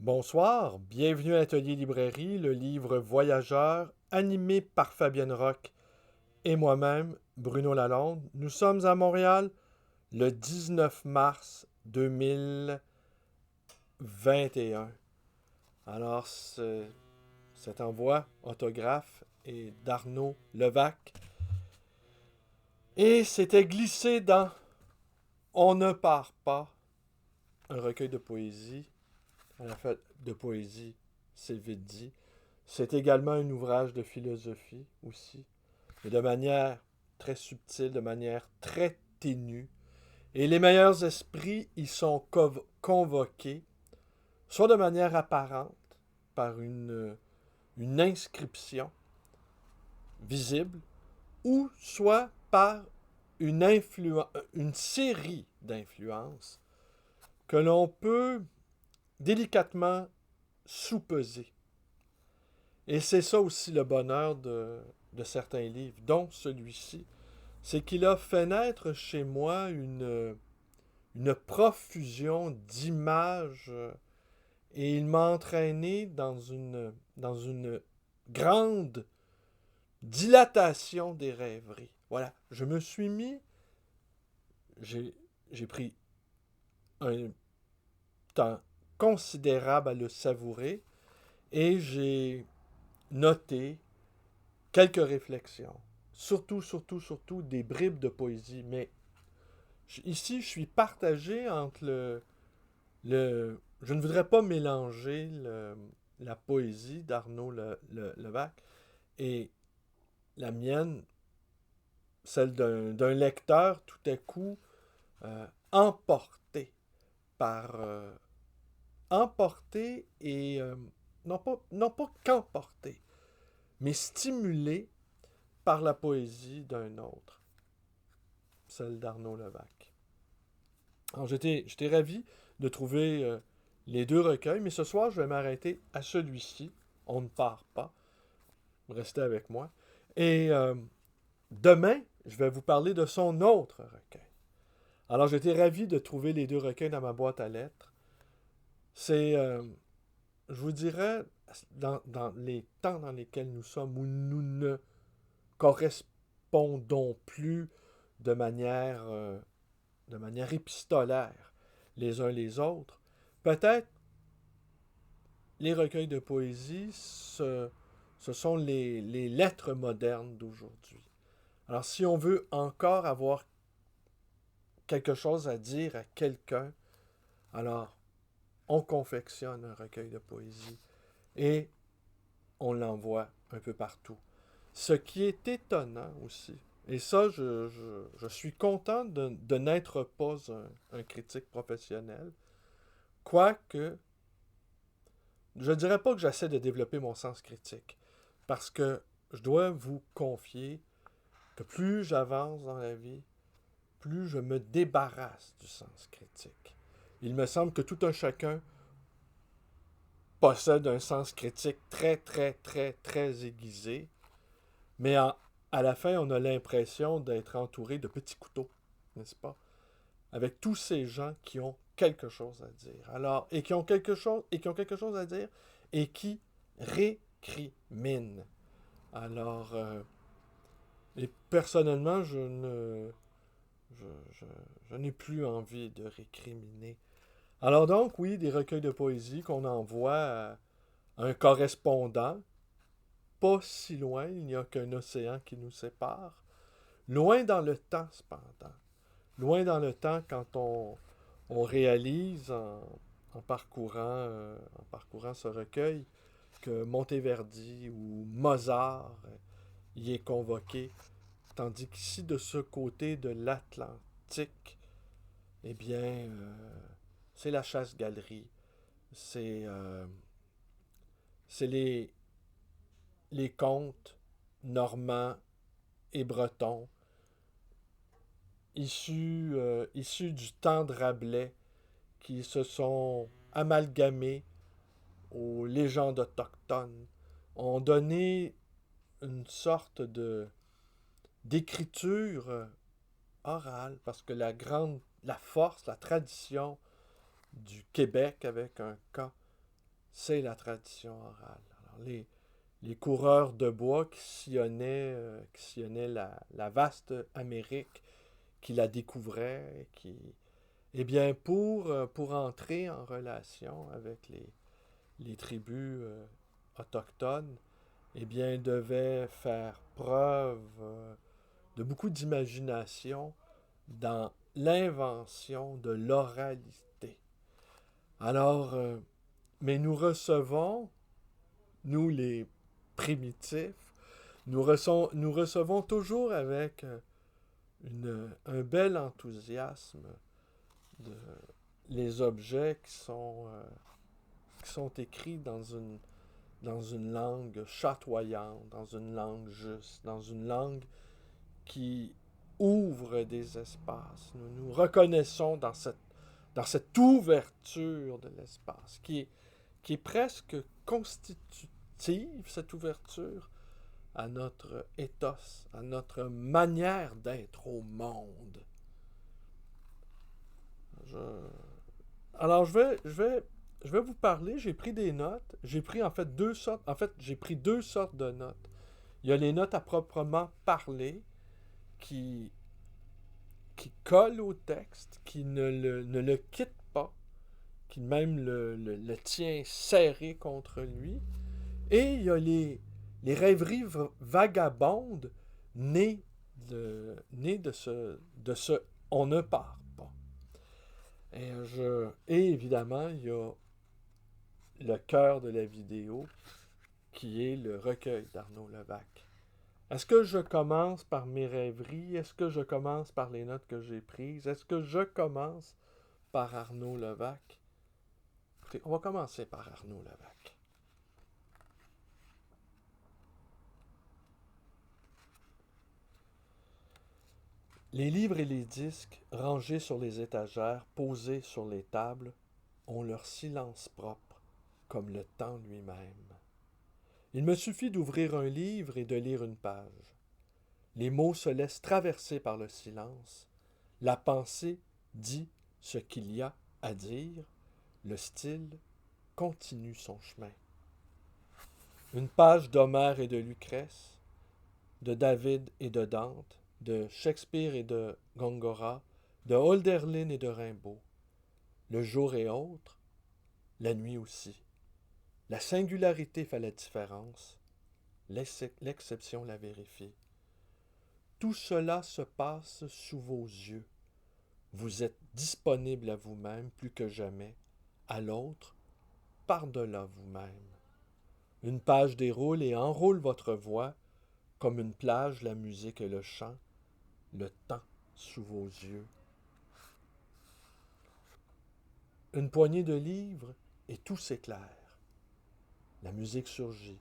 Bonsoir, bienvenue à l'Atelier Librairie, le livre Voyageur, animé par Fabienne Roch et moi-même, Bruno Lalonde. Nous sommes à Montréal le 19 mars 2021. Alors, cet envoi autographe est d'Arnaud Levac. Et c'était glissé dans On ne part pas, un recueil de poésie. À la fête de poésie, c'est vite dit. C'est également un ouvrage de philosophie aussi, mais de manière très subtile, de manière très ténue. Et les meilleurs esprits y sont convoqués, soit de manière apparente, par une inscription visible, ou soit par une série d'influences que l'on peut délicatement sous-peser. Et c'est ça aussi le bonheur de certains livres, dont celui-ci. C'est qu'il a fait naître chez moi une profusion d'images et il m'a entraîné dans une grande dilatation des rêveries. Voilà, je me suis mis, j'ai pris un temps considérable à le savourer et j'ai noté quelques réflexions. Surtout des bribes de poésie. Mais ici, je suis partagé entre je ne voudrais pas mélanger la poésie d'Arnaud Levac et la mienne, celle d'un lecteur tout à coup emporté par... emporté et... non pas qu'emporté, mais stimulé par la poésie d'un autre, celle d'Arnaud Levac. Alors j'étais ravi de trouver les deux recueils, mais ce soir je vais m'arrêter à celui-ci. On ne part pas. Restez avec moi. Et demain, je vais vous parler de son autre recueil. Alors j'étais ravi de trouver les deux recueils dans ma boîte à lettres. C'est, je vous dirais, dans les temps dans lesquels nous sommes, où nous ne correspondons plus de de manière épistolaire les uns les autres, peut-être les recueils de poésie, ce sont les lettres modernes d'aujourd'hui. Alors si on veut encore avoir quelque chose à dire à quelqu'un, alors on confectionne un recueil de poésie et on l'envoie un peu partout. Ce qui est étonnant aussi, et ça, je suis content de n'être pas un critique professionnel, quoique, je ne dirais pas que j'essaie de développer mon sens critique, parce que je dois vous confier que plus j'avance dans la vie, plus je me débarrasse du sens critique. Il me semble que tout un chacun possède un sens critique très aiguisé, mais à la fin, on a l'impression d'être entouré de petits couteaux, n'est-ce pas? Avec tous ces gens qui ont quelque chose à dire. Alors, et qui ont quelque chose à dire, et qui récriminent. Alors, et personnellement, je, je- je n'ai plus envie de récriminer. Alors donc, oui, des recueils de poésie qu'on envoie à un correspondant, pas si loin, il n'y a qu'un océan qui nous sépare. Loin dans le temps, cependant. Loin dans le temps, quand on réalise en parcourant ce recueil que Monteverdi ou Mozart y est convoqué, tandis qu'ici, de ce côté de l'Atlantique, eh bien, c'est la chasse-galerie, c'est c'est les contes normands et bretons issus du temps de Rabelais qui se sont amalgamés aux légendes autochtones, ont donné une sorte de d'écriture orale, parce que la force, la tradition du Québec avec un K c'est la tradition orale. Alors, les coureurs de bois qui sillonnaient la vaste Amérique, qui la découvraient, eh bien, pour entrer en relation avec les tribus autochtones, eh bien, devaient faire preuve de beaucoup d'imagination dans l'invention de l'oralité. Alors, mais nous recevons, nous les primitifs, nous recevons toujours avec un bel enthousiasme les objets qui sont écrits dans une langue chatoyante, dans une langue juste, dans une langue qui ouvre des espaces. Nous nous reconnaissons dans cette ouverture de l'espace, qui est presque constitutive, cette ouverture, à notre ethos, à notre manière d'être au monde. Alors, je vais vous parler, j'ai pris des notes, j'ai pris deux sortes de notes. Il y a les notes à proprement parler, qui collent au texte, qui ne le quittent pas, qui même le tient serré contre lui. Et il y a les rêveries vagabondes nées de ce on ne part pas. Et évidemment, il y a le cœur de la vidéo, qui est le recueil d'Arnaud Levac. Est-ce que je commence par mes rêveries? Est-ce que je commence par les notes que j'ai prises? Est-ce que je commence par Arnaud Levac? Écoutez, on va commencer par Arnaud Levac. Les livres et les disques, rangés sur les étagères, posés sur les tables, ont leur silence propre, comme le temps lui-même. Il me suffit d'ouvrir un livre et de lire une page. Les mots se laissent traverser par le silence. La pensée dit ce qu'il y a à dire. Le style continue son chemin. Une page d'Homère et de Lucrèce, de David et de Dante, de Shakespeare et de Gongora, de Hölderlin et de Rimbaud. Le jour est autre, la nuit aussi. La singularité fait la différence, l'exception la vérifie. Tout cela se passe sous vos yeux. Vous êtes disponible à vous-même plus que jamais, à l'autre, par-delà vous-même. Une page déroule et enroule votre voix, comme une plage la musique et le chant, le temps sous vos yeux. Une poignée de livres et tout s'éclaire. La musique surgit.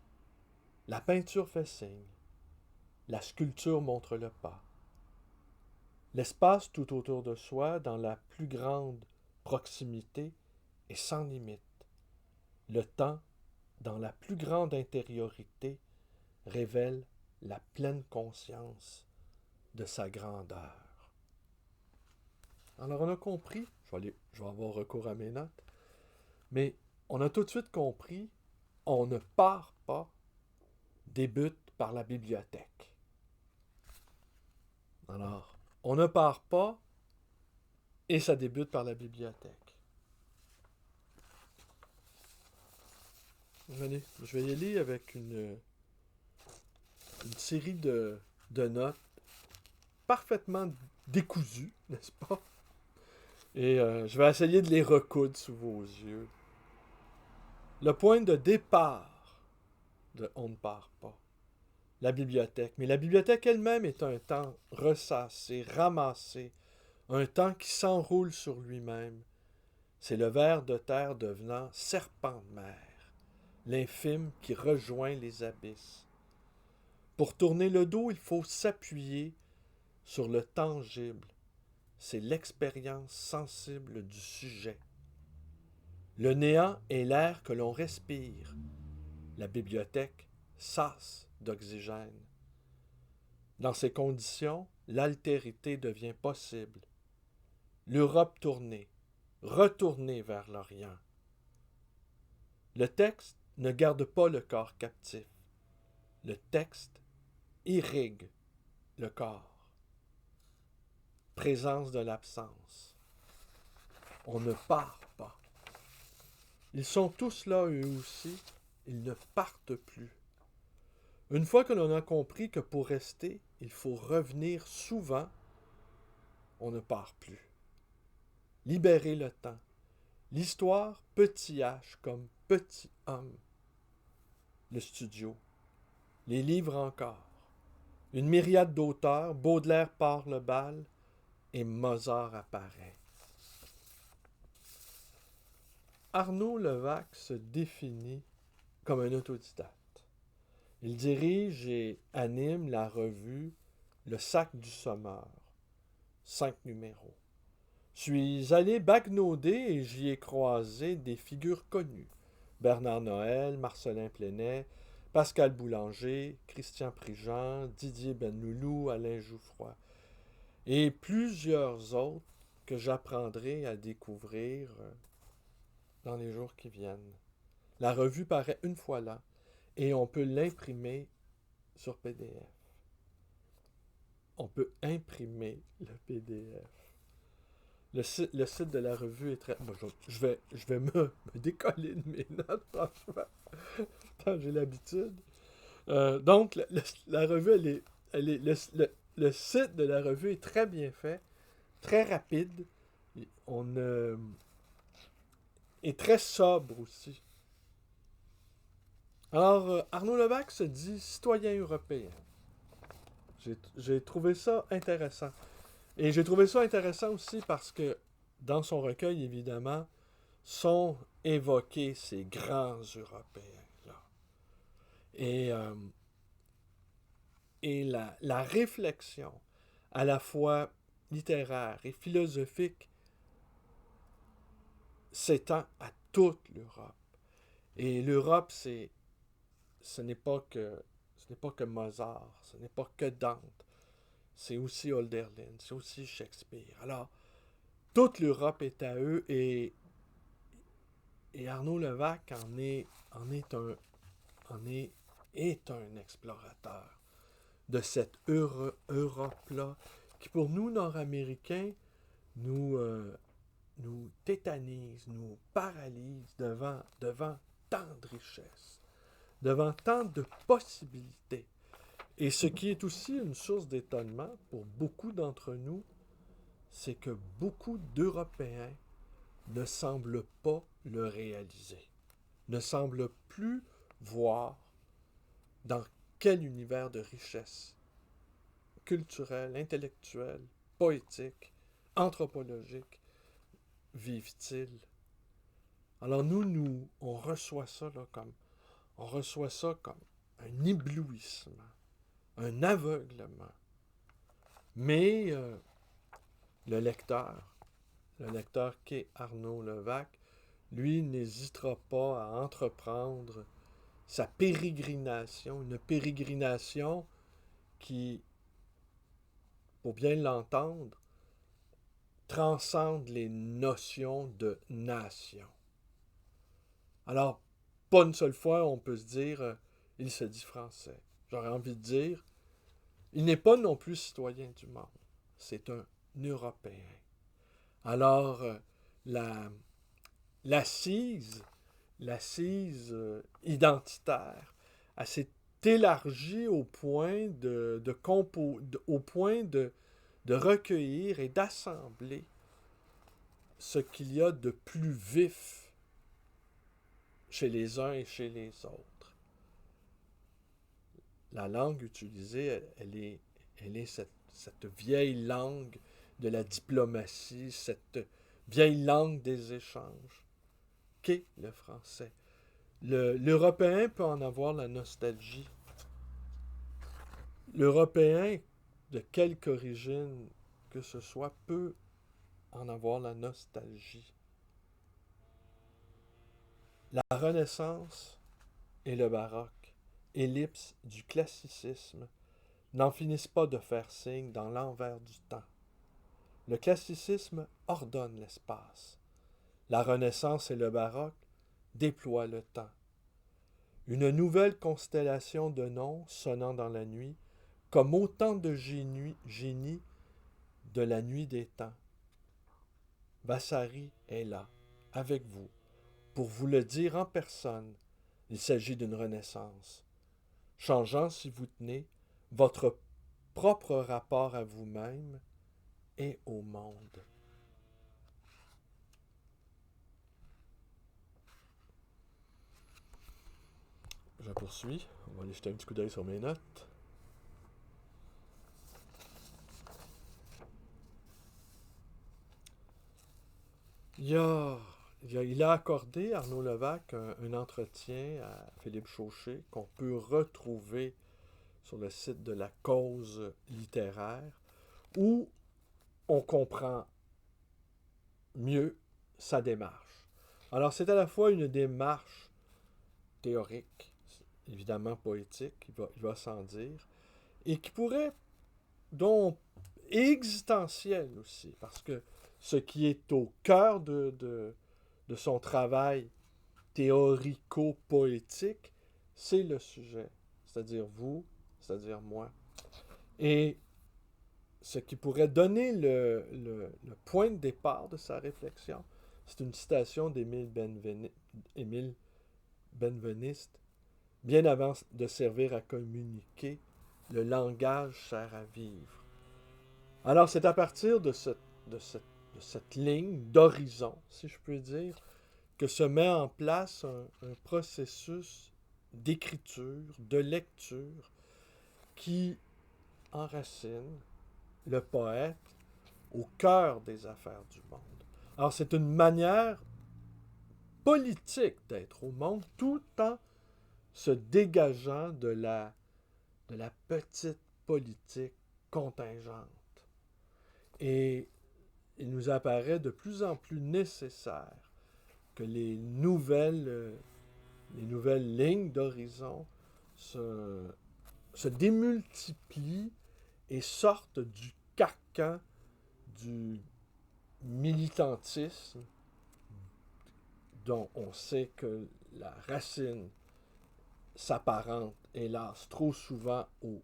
La peinture fait signe. La sculpture montre le pas. L'espace tout autour de soi, dans la plus grande proximité, est sans limite. Le temps, dans la plus grande intériorité, révèle la pleine conscience de sa grandeur. Alors on a compris, je vais avoir recours à mes notes, mais on a tout de suite compris, on ne part pas, débute par la bibliothèque. Alors, on ne part pas et ça débute par la bibliothèque. Allez, je vais y aller avec une série de notes parfaitement décousues, n'est-ce pas? Et je vais essayer de les recoudre sous vos yeux. Le point de départ de On ne part pas. La bibliothèque. Mais la bibliothèque elle-même est un temps ressassé, ramassé, un temps qui s'enroule sur lui-même. C'est le ver de terre devenant serpent de mer, l'infime qui rejoint les abysses. Pour tourner le dos, il faut s'appuyer sur le tangible. C'est l'expérience sensible du sujet. Le néant est l'air que l'on respire. La bibliothèque sas d'oxygène. Dans ces conditions, l'altérité devient possible. L'Europe tournée, retournée vers l'Orient. Le texte ne garde pas le corps captif. Le texte irrigue le corps. Présence de l'absence. On ne part pas. Ils sont tous là, eux aussi. Ils ne partent plus. Une fois que l'on a compris que pour rester, il faut revenir souvent, on ne part plus. Libérer le temps. L'histoire, petit H comme petit homme. Le studio. Les livres encore. Une myriade d'auteurs, Baudelaire part le bal et Mozart apparaît. Arnaud Levaque se définit comme un autodidacte. Il dirige et anime la revue Le Sac du Sommeur, 5 numéros. Suis allé bagnauder et j'y ai croisé des figures connues. Bernard Noël, Marcelin Plénet, Pascal Boulanger, Christian Prigent, Didier Benloulou, Alain Jouffroy. Et plusieurs autres que j'apprendrai à découvrir dans les jours qui viennent. La revue paraît une fois là et on peut l'imprimer sur PDF. On peut imprimer le PDF. Le site de la revue est très... Bon, je vais me décoller de mes notes, franchement. J'ai l'habitude. Donc, la revue, le site de la revue est très bien fait, très rapide. On est très sobre aussi. Alors, Arnaud Levaque se dit citoyen européen. J'ai trouvé ça intéressant. Et j'ai trouvé ça intéressant aussi parce que dans son recueil, évidemment, sont évoqués ces grands Européens-là. Et la réflexion, à la fois littéraire et philosophique, s'étend à toute l'Europe. Et l'Europe, ce n'est pas que Mozart, ce n'est pas que Dante, c'est aussi Hölderlin, c'est aussi Shakespeare. Alors, toute l'Europe est à eux et Arnaud Levaque est un explorateur de cette Europe-là qui, pour nous, Nord-Américains, nous tétanise, nous paralyse devant tant de richesses, devant tant de possibilités. Et ce qui est aussi une source d'étonnement pour beaucoup d'entre nous, c'est que beaucoup d'Européens ne semblent pas le réaliser, ne semblent plus voir dans quel univers de richesse culturelle, intellectuelle, poétique, anthropologique vivent-ils. Alors on reçoit ça là comme un éblouissement, un aveuglement. Mais le lecteur qu'est Arnaud Levaque, lui n'hésitera pas à entreprendre sa pérégrination, une pérégrination qui, pour bien l'entendre, transcende les notions de nation. Alors, pas une seule fois on peut se dire il se dit français. J'aurais envie de dire il n'est pas non plus citoyen du monde. C'est un Européen. Alors, l'assise identitaire, elle s'est élargie au point de recueillir et d'assembler ce qu'il y a de plus vif chez les uns et chez les autres. La langue utilisée, elle est cette vieille langue de la diplomatie, cette vieille langue des échanges, qu'est le français. L'Européen peut en avoir la nostalgie. L'Européen, de quelque origine que ce soit, peut en avoir la nostalgie. La Renaissance et le baroque, ellipse du classicisme, n'en finissent pas de faire signe dans l'envers du temps. Le classicisme ordonne l'espace. La Renaissance et le baroque déploie le temps. Une nouvelle constellation de noms sonnant dans la nuit, comme autant de génies de la nuit des temps. Vasari est là, avec vous, pour vous le dire en personne. Il s'agit d'une renaissance, changeant, si vous tenez, votre propre rapport à vous-même et au monde. Je poursuis. On va aller jeter un petit coup d'œil sur mes notes. Il a accordé, Arnaud Levac, un entretien à Philippe Chauché qu'on peut retrouver sur le site de la Cause littéraire, où on comprend mieux sa démarche. Alors, c'est à la fois une démarche théorique, évidemment poétique, il va sans dire, et qui pourrait, dont existentielle aussi, parce que ce qui est au cœur de son travail théorico-poétique, c'est le sujet, c'est-à-dire vous, c'est-à-dire moi. Et ce qui pourrait donner le point de départ de sa réflexion, c'est une citation d'Émile Benveniste, bien avant de servir à communiquer, le langage sert à vivre. Alors c'est à partir de cette ligne d'horizon, si je peux dire, que se met en place un processus d'écriture, de lecture, qui enracine le poète au cœur des affaires du monde. Alors c'est une manière politique d'être au monde, tout en se dégageant de la petite politique contingente. Et il nous apparaît de plus en plus nécessaire que les nouvelles lignes d'horizon se démultiplient et sortent du carcan du militantisme dont on sait que la racine s'apparente, hélas, trop souvent aux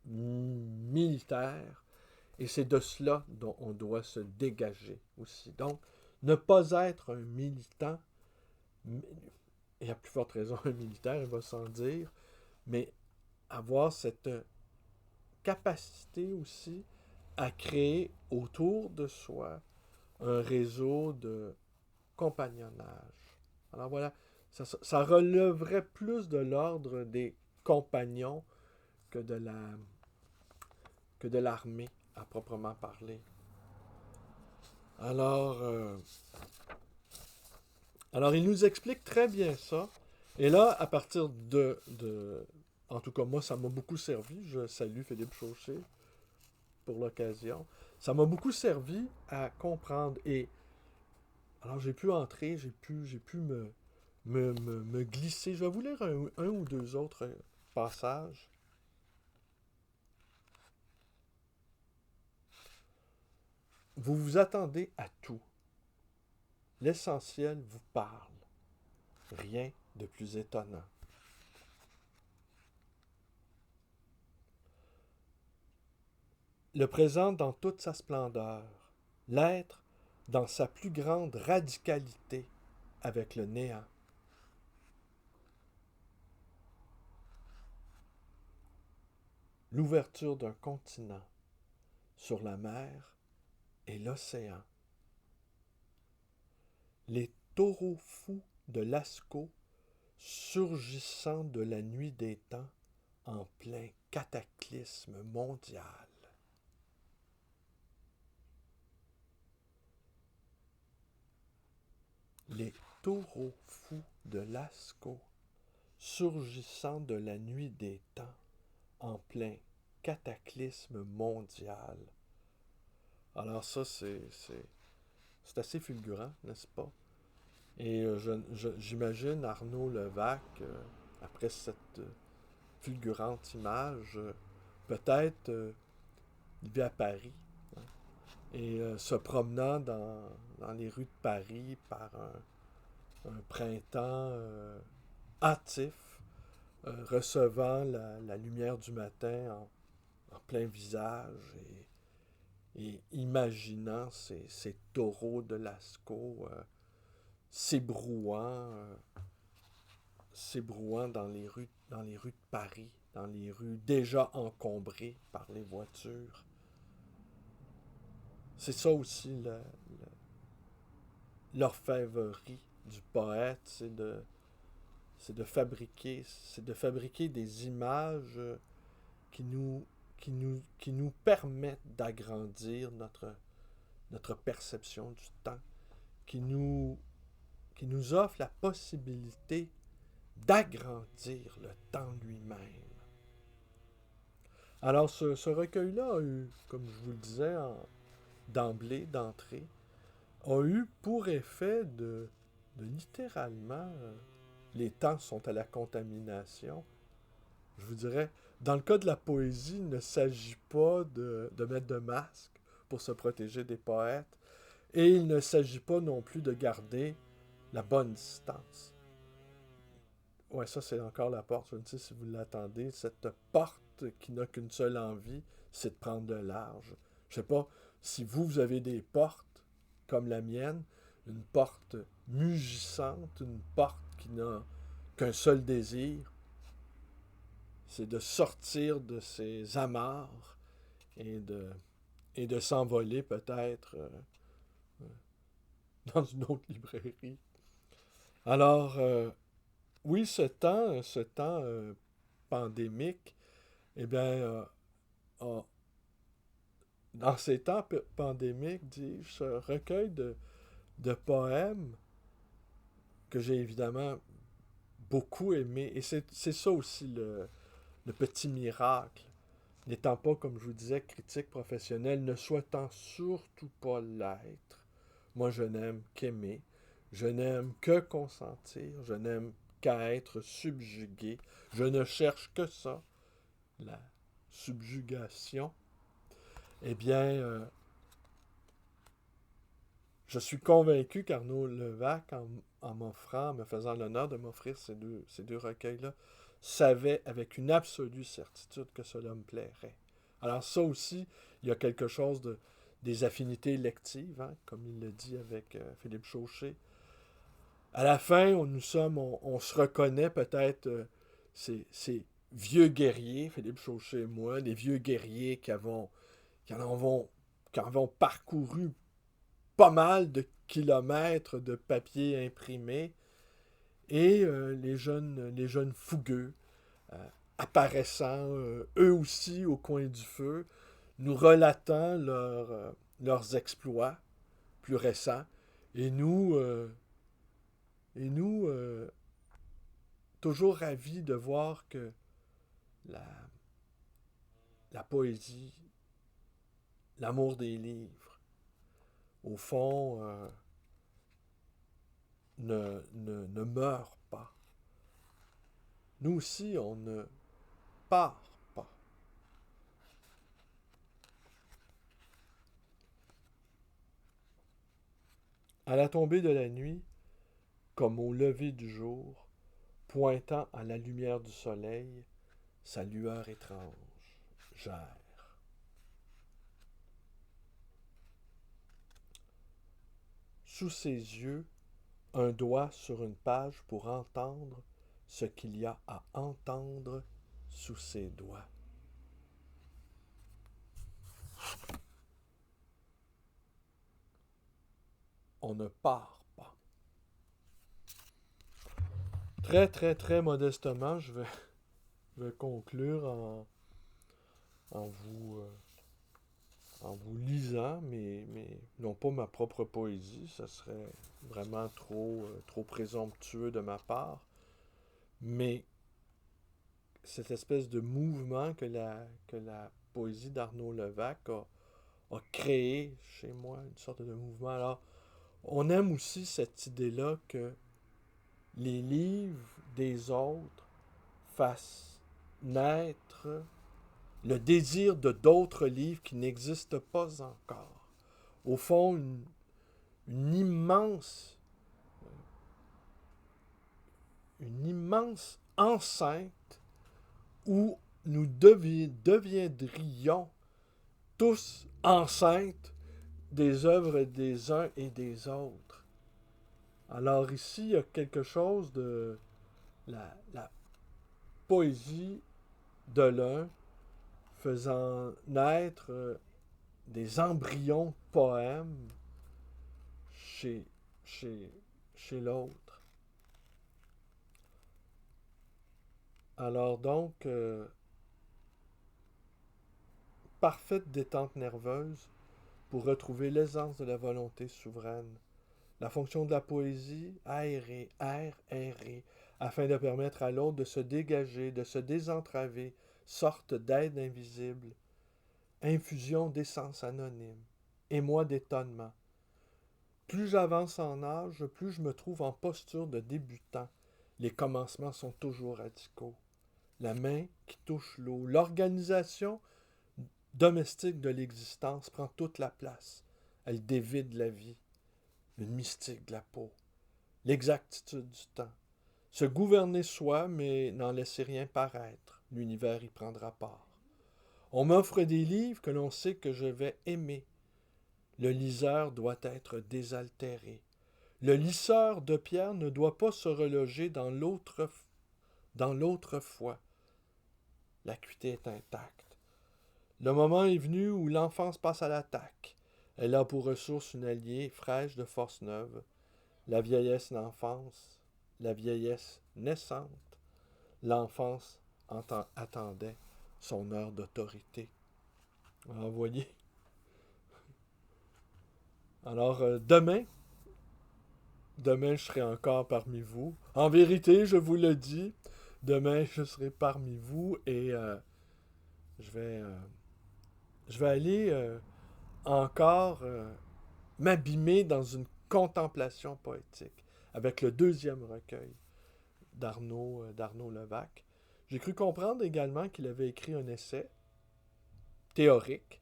militaires, et c'est de cela dont on doit se dégager aussi. Donc, ne pas être un militant, et à plus forte raison un militaire, il va sans dire, mais avoir cette capacité aussi à créer autour de soi un réseau de compagnonnage. Alors voilà, ça relèverait plus de l'ordre des compagnons que de l'armée à proprement parler. Alors il nous explique très bien ça. Et là, à partir en tout cas, moi, ça m'a beaucoup servi. Je salue Philippe Chauché pour l'occasion. Ça m'a beaucoup servi à comprendre. Et alors, j'ai pu entrer, j'ai pu me glisser. Je vais vous lire un ou deux autres passages. Vous vous attendez à tout. L'essentiel vous parle. Rien de plus étonnant. Le présent dans toute sa splendeur. L'être dans sa plus grande radicalité avec le néant. L'ouverture d'un continent sur la mer et l'océan. Les taureaux fous de Lascaux surgissant de la nuit des temps en plein cataclysme mondial. Les taureaux fous de Lascaux surgissant de la nuit des temps en plein cataclysme mondial. Alors ça, c'est assez fulgurant, n'est-ce pas? Et j'imagine Arnaud Levac, après cette fulgurante image, peut-être il vit à Paris, hein, et se promenant dans les rues de Paris par un printemps hâtif, recevant la lumière du matin en plein visage et imaginant ces taureaux de Lascaux s'ébrouant dans les rues de Paris, dans les rues déjà encombrées par les voitures. C'est ça aussi l'orfèvrerie du poète, c'est de fabriquer des images qui nous permettent d'agrandir notre perception du temps, qui nous offre la possibilité d'agrandir le temps lui-même. Alors ce recueil-là a eu, comme je vous le disais d'entrée, a eu pour effet de littéralement, les temps sont à la contamination. Je vous dirais, dans le cas de la poésie, il ne s'agit pas de mettre de masque pour se protéger des poètes, et il ne s'agit pas non plus de garder la bonne distance. Ouais, ça c'est encore la porte, je ne sais si vous l'attendez, cette porte qui n'a qu'une seule envie, c'est de prendre de large. Je ne sais pas si vous avez des portes comme la mienne, une porte mugissante, une porte qui n'a qu'un seul désir, c'est de sortir de ses amarres et de s'envoler peut-être dans une autre librairie. Alors, oui, ce temps pandémique, eh bien, dans ces temps pandémiques, dis-je, ce recueil de poèmes que j'ai évidemment beaucoup aimé, et c'est ça aussi le petit miracle, n'étant pas, comme je vous disais, critique professionnel, ne souhaitant surtout pas l'être. Moi, je n'aime qu'aimer, je n'aime que consentir, je n'aime qu'à être subjugué, je ne cherche que ça, la subjugation. Eh bien, je suis convaincu qu'Arnaud Levac, en me faisant l'honneur de m'offrir ces deux recueils-là, savait avec une absolue certitude que cela me plairait. Alors ça aussi, il y a quelque chose des affinités lectives, hein, comme il le dit avec Philippe Chauché. À la fin, on se reconnaît peut-être, ces vieux guerriers, Philippe Chauché et moi, les vieux guerriers qui en avons parcouru pas mal de kilomètres de papier imprimé, et les jeunes fougueux, apparaissant eux aussi au coin du feu, nous relatant leurs exploits plus récents, et nous toujours ravis de voir que la, la poésie, l'amour des livres, au fond, ne meurt pas. Nous aussi, on ne part pas. À la tombée de la nuit, comme au lever du jour, pointant à la lumière du soleil, sa lueur étrange gère. Sous ses yeux, un doigt sur une page pour entendre ce qu'il y a à entendre sous ses doigts. On ne part pas. Très, très, très modestement, je vais conclure en vous, en vous lisant, mais non pas ma propre poésie, ça serait vraiment trop présomptueux de ma part, mais cette espèce de mouvement que la poésie d'Arnaud Levac a créé chez moi, une sorte de mouvement. Alors, on aime aussi cette idée-là que les livres des autres fassent naître le désir de d'autres livres qui n'existent pas encore. Au fond, une immense une immense enceinte où nous deviendrions tous enceintes des œuvres des uns et des autres. Alors ici, il y a quelque chose de la poésie de l'un faisant naître des embryons de poèmes chez, chez, chez l'autre. Alors donc, parfaite détente nerveuse pour retrouver l'aisance de la volonté souveraine. La fonction de la poésie, aérer, aérer, afin de permettre à l'autre de se dégager, de se désentraver, sorte d'aide invisible. Infusion d'essence anonyme. Émoi d'étonnement. Plus j'avance en âge, plus je me trouve en posture de débutant. Les commencements sont toujours radicaux. La main qui touche l'eau. L'organisation domestique de l'existence prend toute la place. Elle dévide la vie. Une mystique de la peau. L'exactitude du temps. Se gouverner soi, mais n'en laisser rien paraître. L'univers y prendra part. On m'offre des livres que l'on sait que je vais aimer. Le liseur doit être désaltéré. Le lisseur de pierre ne doit pas se reloger dans l'autre foi. L'acuité est intacte. Le moment est venu où l'enfance passe à l'attaque. Elle a pour ressource une alliée fraîche de force neuve. La vieillesse l'enfance, la vieillesse naissante. L'enfance attendait son heure d'autorité. Alors, vous voyez. Alors, demain, je serai encore parmi vous. En vérité, je vous le dis, demain, je serai parmi vous et je vais aller encore m'abîmer dans une contemplation poétique avec le deuxième recueil d'Arnaud Levaque. J'ai cru comprendre également qu'il avait écrit un essai théorique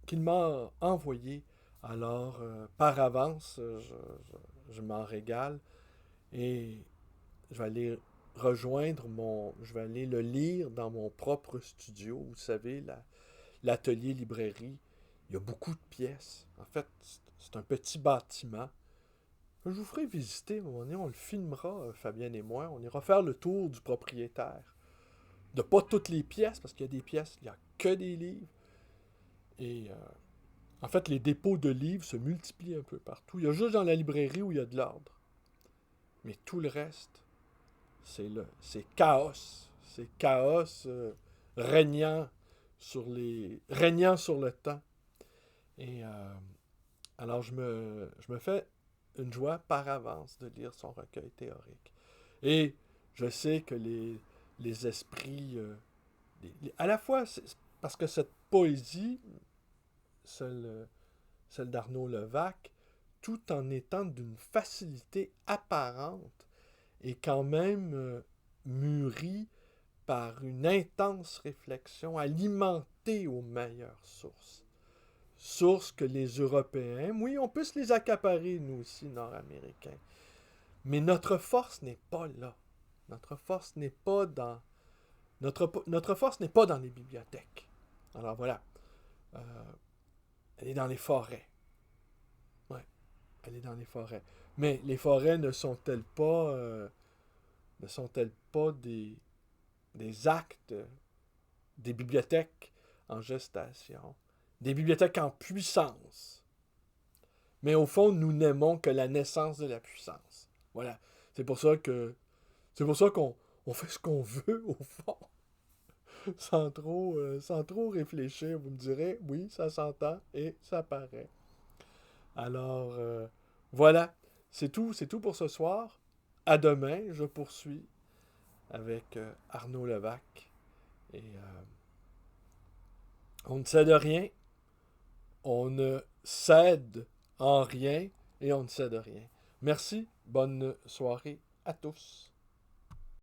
qu'il m'a envoyé. Alors, par avance, je m'en régale et je vais aller je vais aller le lire dans mon propre studio. Vous savez, l'atelier librairie, il y a beaucoup de pièces. En fait, c'est un petit bâtiment. Je vous ferai visiter, à un moment donné, on le filmera, Fabienne et moi. On ira faire le tour du propriétaire. De pas toutes les pièces, parce qu'il y a des pièces, il n'y a que des livres. Et en fait, les dépôts de livres se multiplient un peu partout. Il y a juste dans la librairie où il y a de l'ordre. Mais tout le reste, c'est chaos. C'est chaos régnant sur le temps. Et alors, je me fais une joie par avance de lire son recueil théorique. Et je sais que les esprits... à la fois, parce que cette poésie, celle d'Arnaud Levaque, tout en étant d'une facilité apparente, est quand même mûrie par une intense réflexion alimentée aux meilleures sources. Sources que les Européens, oui, on peut se les accaparer, nous aussi, Nord-Américains. Mais notre force n'est pas là. Notre force n'est pas dans... Notre force n'est pas dans les bibliothèques. Alors voilà. Elle est dans les forêts. Ouais, elle est dans les forêts. Mais les forêts ne sont-elles pas des actes, des bibliothèques en gestation, des bibliothèques en puissance? Mais au fond, nous n'aimons que la naissance de la puissance. Voilà. C'est pour ça qu'on fait ce qu'on veut, au fond. sans trop réfléchir. Vous me direz, oui, ça s'entend et ça paraît. Alors, voilà. C'est tout pour ce soir. À demain, je poursuis avec Arnaud Levaque. Et on ne cède rien. On ne cède en rien et on ne cède rien. Merci. Bonne soirée à tous.